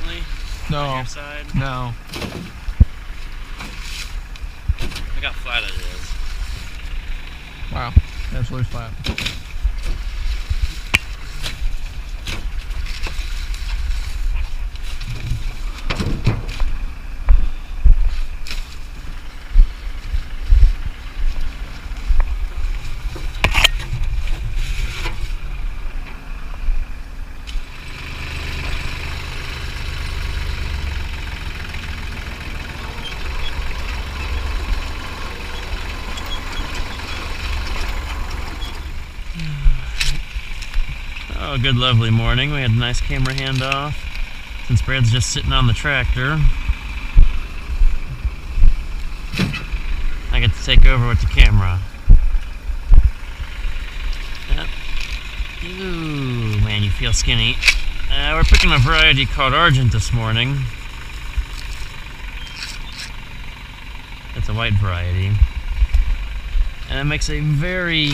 recently? No. On your side? No. Look how flat it is. Wow. Absolutely flat. Oh, good lovely morning. We had a nice camera handoff. Since Brad's just sitting on the tractor, I get to take over with the camera. Yep. Ooh, man, you feel skinny. We're picking a variety called Argent this morning. It's a white variety. And it makes a very,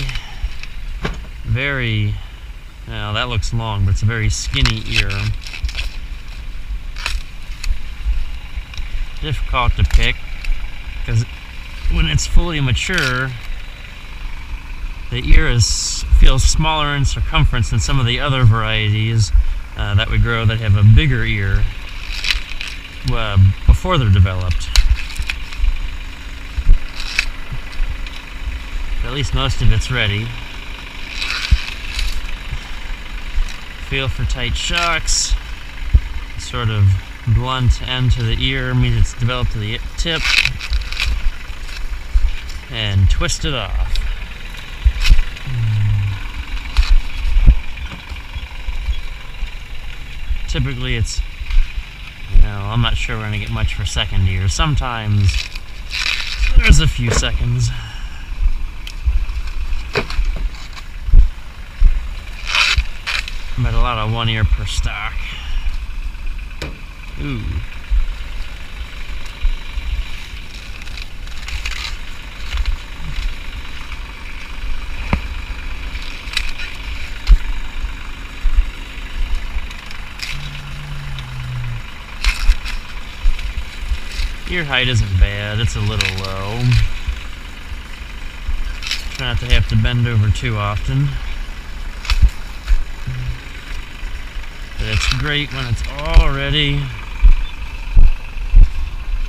well, that looks long, but it's a very skinny ear. Difficult to pick, because when it's fully mature, the ear feels smaller in circumference than some of the other varieties that we grow that have a bigger ear before they're developed. But at least most of it's ready. Feel for tight shocks. Sort of blunt end to the ear means it's developed to the tip. And twist it off. Typically it's, I'm not sure we're going to get much for second ear. Sometimes there's a few seconds. But a lot of 1 ear per stock. Ooh. Ear height isn't bad, it's a little low. Try not to have to bend over too often. But it's great when it's all ready,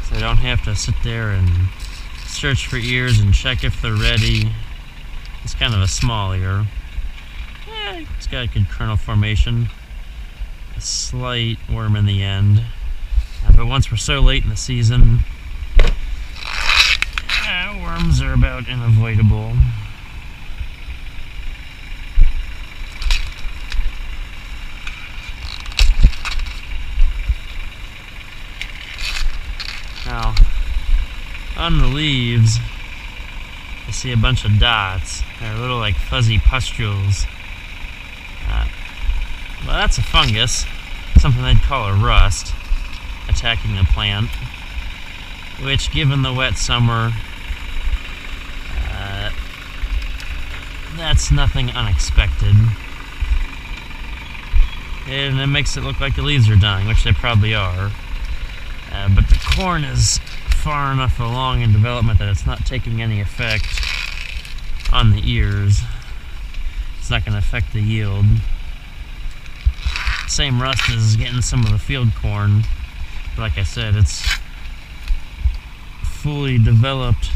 so I don't have to sit there and search for ears and check if they're ready. It's kind of a small ear. It's got a good kernel formation, a slight worm in the end. But once we're so late in the season, worms are about unavoidable. Now, on the leaves, I see a bunch of dots. They're little like fuzzy pustules. Well, that's a fungus, something they'd call a rust, attacking the plant, which, given the wet summer, that's nothing unexpected. And it makes it look like the leaves are dying, which they probably are. But the corn is far enough along in development that it's not taking any effect on the ears. It's not going to affect the yield. Same rust is getting some of the field corn. But like I said, it's fully developed,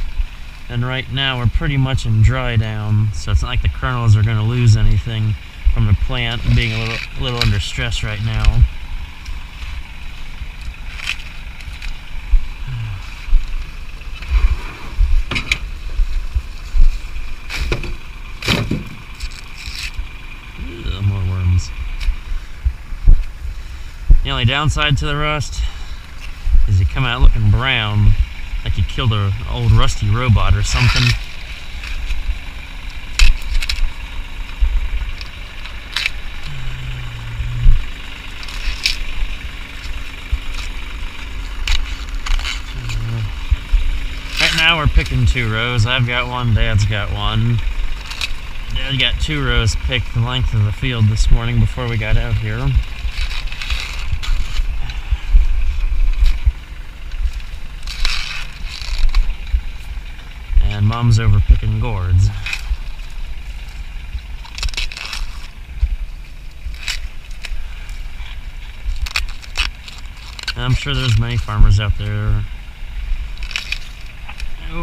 and right now we're pretty much in dry down, so it's not like the kernels are going to lose anything from the plant being a little under stress right now. More worms. The only downside to the rust is you come out looking brown, like you killed an old rusty robot or something. Right now we're picking 2 rows. I've got one, Dad's got one. Dad got 2 rows picked the length of the field this morning before we got out here. bombs over picking gourds. And I'm sure there's many farmers out there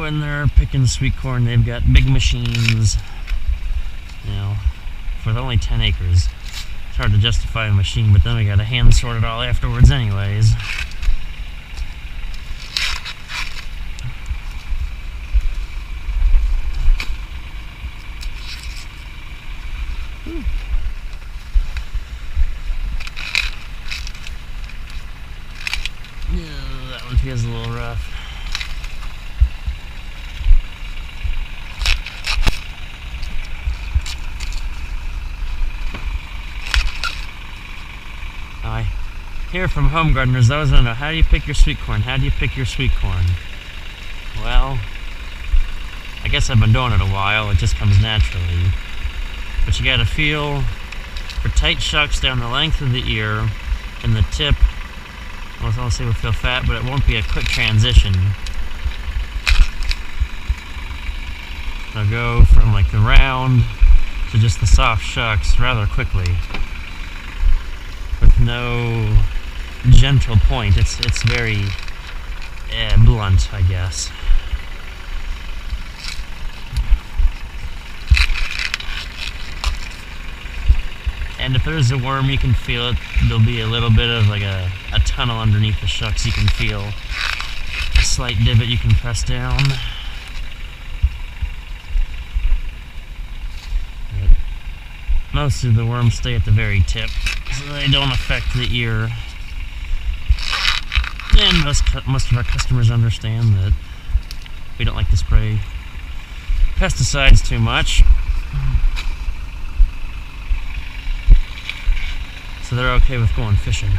when they're picking sweet corn, they've got big machines, you know, for only 10 acres. It's hard to justify a machine, but then we gotta hand sort it all afterwards anyways. Yeah, that one feels a little rough. I hear from home gardeners, those that know, how do you pick your sweet corn? How do you pick your sweet corn? Well, I guess I've been doing it a while, it just comes naturally. But you gotta feel for tight shucks down the length of the ear, and the tip, well, I'll say will feel fat, but it won't be a quick transition. They'll go from like the round to just the soft shucks rather quickly, with no gentle point. It's very blunt, I guess. And if there's a worm, you can feel it. There'll be a little bit of like a tunnel underneath the shucks. You can feel a slight divot you can press down. But most of the worms stay at the very tip, so they don't affect the ear. And most of our customers understand that we don't like to spray pesticides too much. So they're okay with going fishing.